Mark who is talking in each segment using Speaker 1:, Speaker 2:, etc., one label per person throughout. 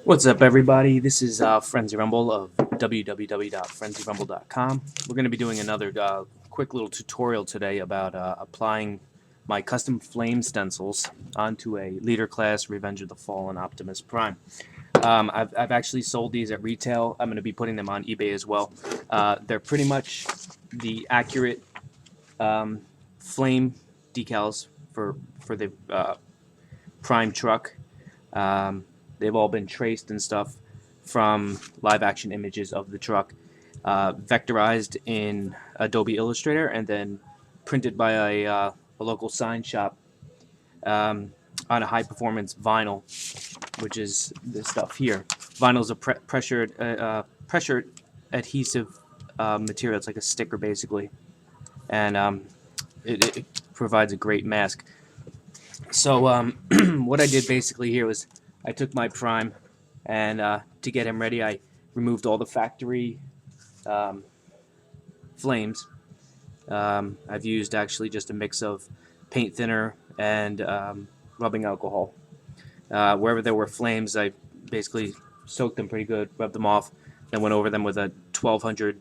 Speaker 1: What's up, everybody? This is frenzyrumble of www.frenzyrumble.com. We're going to be doing another quick little tutorial today about applying my custom flame stencils onto a Leader Class Revenge of the Fallen Optimus Prime. I've actually sold these at retail. I'm going to be putting them on eBay as well. They're pretty much the accurate flame decals for the Prime truck. They've all been traced and stuff from live action images of the truck, vectorized in Adobe Illustrator, and then printed by a local sign shop on a high performance vinyl, which is this stuff here. Vinyl is a pressured adhesive material. It's like a sticker basically, and it provides a great mask. So what I did basically here was I took my Prime, and to get him ready, I removed all the factory flames. I've used actually just a mix of paint thinner and rubbing alcohol. Wherever there were flames, I basically soaked them pretty good, rubbed them off, then went over them with a 1200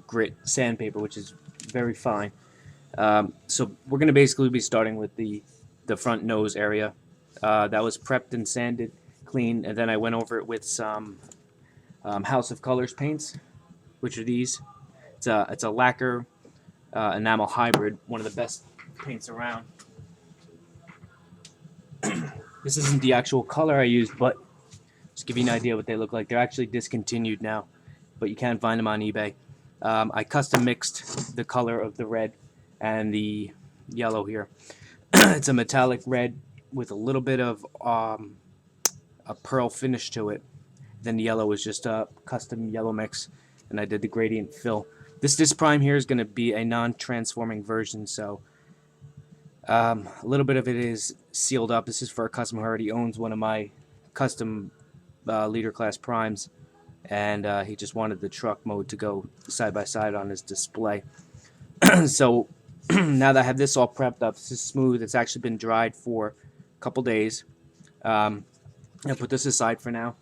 Speaker 1: grit sandpaper, which is very fine. So we're going to basically be starting with the front nose area. That was prepped and sanded clean, and then I went over it with some House of Colors paints, which are these. It's a lacquer enamel hybrid, one of the best paints around. This isn't the actual color I used, but just give you an idea what they look like. They're actually discontinued now, but you can find them on eBay. I custom mixed the color of the red and the yellow here. It's a metallic red with a little bit of a pearl finish to it. Then the yellow is just a custom yellow mix, and I did the gradient fill. This Prime here is going to be a non-transforming version, so a little bit of it is sealed up. This is for a customer who already owns one of my custom Leader Class Primes, and he just wanted the truck mode to go side by side on his display. So now that I have this all prepped up, this is smooth. It's actually been dried for a couple days. I'll put this aside for now.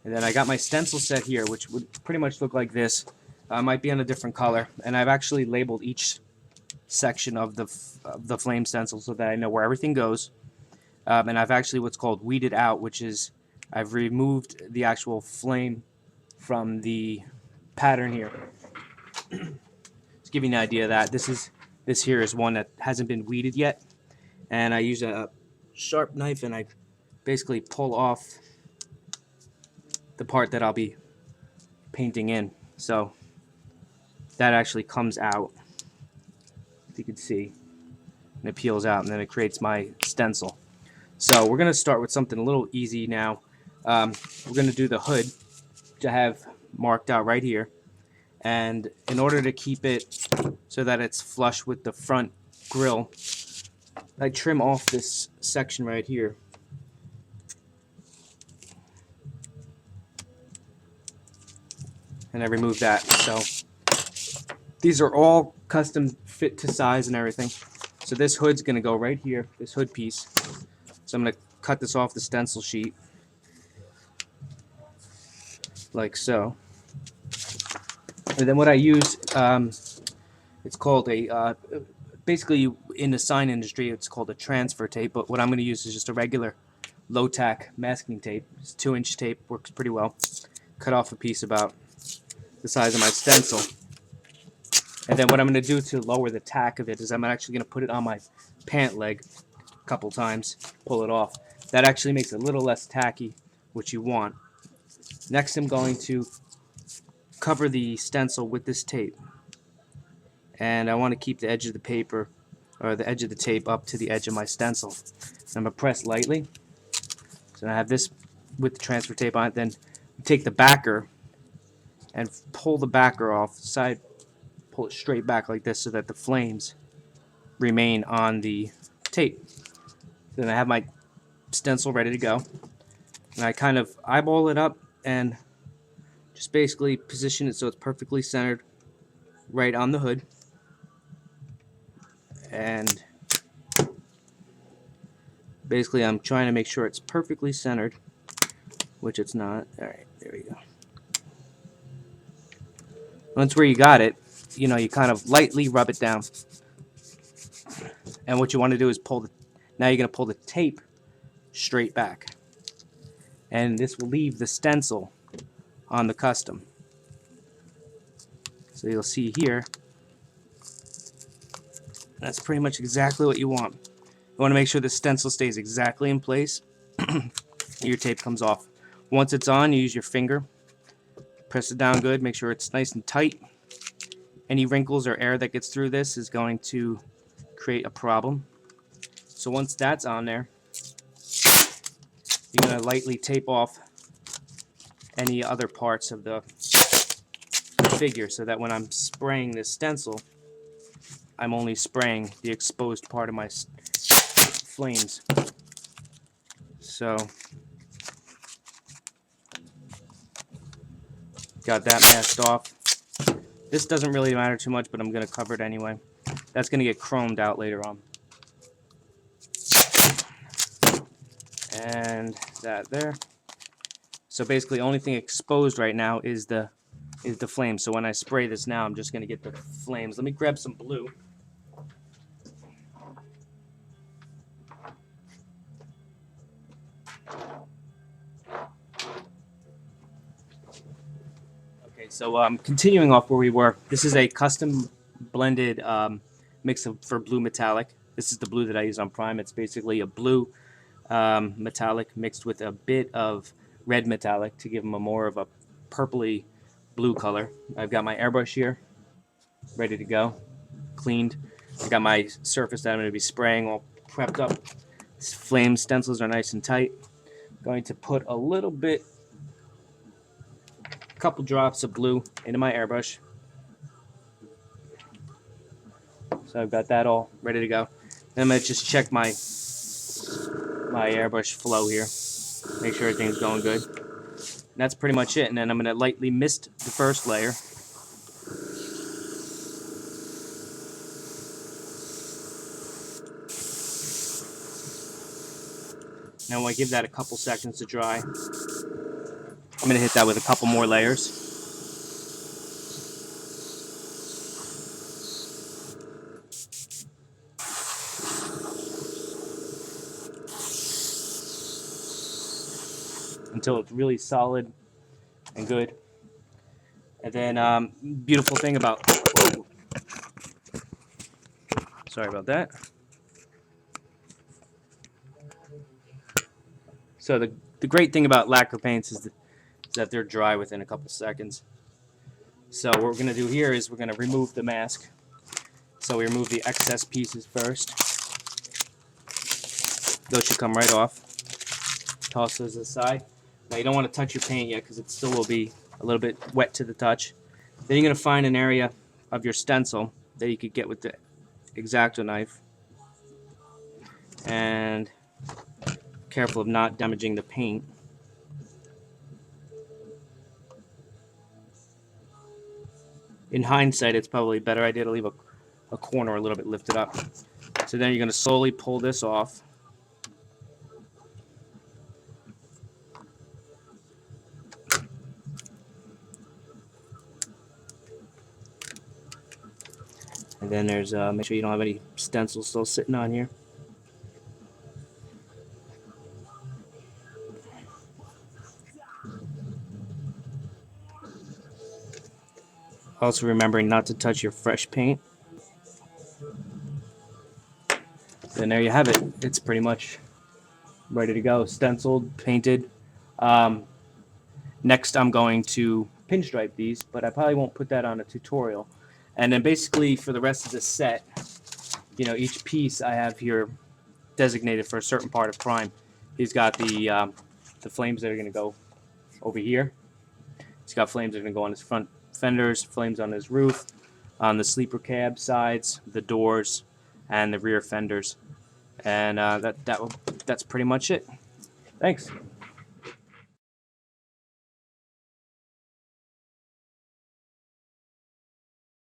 Speaker 1: And then I got my stencil set here, which would pretty much look like this. Might be on a different color. And I've actually labeled each section of the flame stencil so that I know where everything goes. And I've actually what's called weeded out, which is I've removed the actual flame from the pattern here. Just give you an idea of that. This here is one that hasn't been weeded yet, and I use a sharp knife and I basically pull off the part that I'll be painting in. So that actually comes out, if you can see, and it peels out, and then it creates my stencil. So we're going to start with something a little easy now. We're going to do the hood, which I have marked out right here. And in order to keep it so that it's flush with the front grille, I trim off this section right here. And I remove that. So these are all custom fit to size and everything. So this hood's going to go right here, this hood piece. So I'm going to cut this off the stencil sheet like so. And then what I use, it's called a, basically in the sign industry, it's called a transfer tape, but what I'm going to use is just a regular low-tack masking tape. It's 2-inch tape, works pretty well. Cut off a piece about the size of my stencil. And then what I'm going to do to lower the tack of it is I'm actually going to put it on my pant leg a couple times, pull it off. That actually makes it a little less tacky, which you want. Next I'm going to cover the stencil with this tape, and I want to keep the edge of the paper or the edge of the tape up to the edge of my stencil. I'm going to press lightly, so I have this with the transfer tape on it. Then take the backer and pull the backer off the side, pull it straight back like this so that the flames remain on the tape. Then I have my stencil ready to go, and I kind of eyeball it up and just basically position it so it's perfectly centered right on the hood. And basically I'm trying to make sure it's perfectly centered which it's not. All right, there we go. Once where you got it, you know, you kind of lightly rub it down. And what you want to do is pull the, now you're going to pull the tape straight back. And this will leave the stencil on the custom. So you'll see here, that's pretty much exactly what you want. You want to make sure the stencil stays exactly in place. Your tape comes off. Once it's on, you use your finger, press it down good, make sure it's nice and tight. Any wrinkles or air that gets through this is going to create a problem. So once that's on there, you're going to lightly tape off any other parts of the figure so that when I'm spraying this stencil, I'm only spraying the exposed part of my flames. So, got that masked off. This doesn't really matter too much, but I'm going to cover it anyway. That's going to get chromed out later on. And that there. So basically, only thing exposed right now is the flame. So when I spray this now, I'm just going to get the flames. Let me grab some blue. Okay, so continuing off where we were, this is a custom blended mix for blue metallic. This is the blue that I use on Prime. It's basically a blue metallic mixed with a bit of red metallic to give them a more of a purpley blue color. I've got my airbrush here ready to go, cleaned. I got my surface that I'm going to be spraying all prepped up. These flame stencils are nice and tight. I'm going to put a little bit, a couple drops of blue into my airbrush. So I've got that all ready to go. Then I'm going to just check my airbrush flow here. Make sure everything's going good. And that's pretty much it. And then I'm going to lightly mist the first layer. Now when I give that a couple seconds to dry, I'm going to hit that with a couple more layers. Until it's really solid and good. And then beautiful thing about, whoa, sorry about that. So the great thing about lacquer paints is that they're dry within a couple seconds. So what we're going to do here is we're going to remove the mask. So we remove the excess pieces first. Those should come right off. Toss those aside. Now you don't want to touch your paint yet because it still will be a little bit wet to the touch. Then you're going to find an area of your stencil that you could get with the X-Acto knife. And careful of not damaging the paint. In hindsight, it's probably a better idea to leave a corner a little bit lifted up. So then you're going to slowly pull this off. And then there's, make sure you don't have any stencils still sitting on here. Also remembering not to touch your fresh paint. Then there you have it. It's pretty much ready to go. Stenciled, painted. Next I'm going to pinstripe these, but I probably won't put that on a tutorial. And then basically for the rest of the set, you know, each piece I have here designated for a certain part of Prime. He's got the flames that are going to go over here. He's got flames that are going to go on his front fenders, flames on his roof, on the sleeper cab sides, the doors, and the rear fenders. And that's pretty much it. Thanks.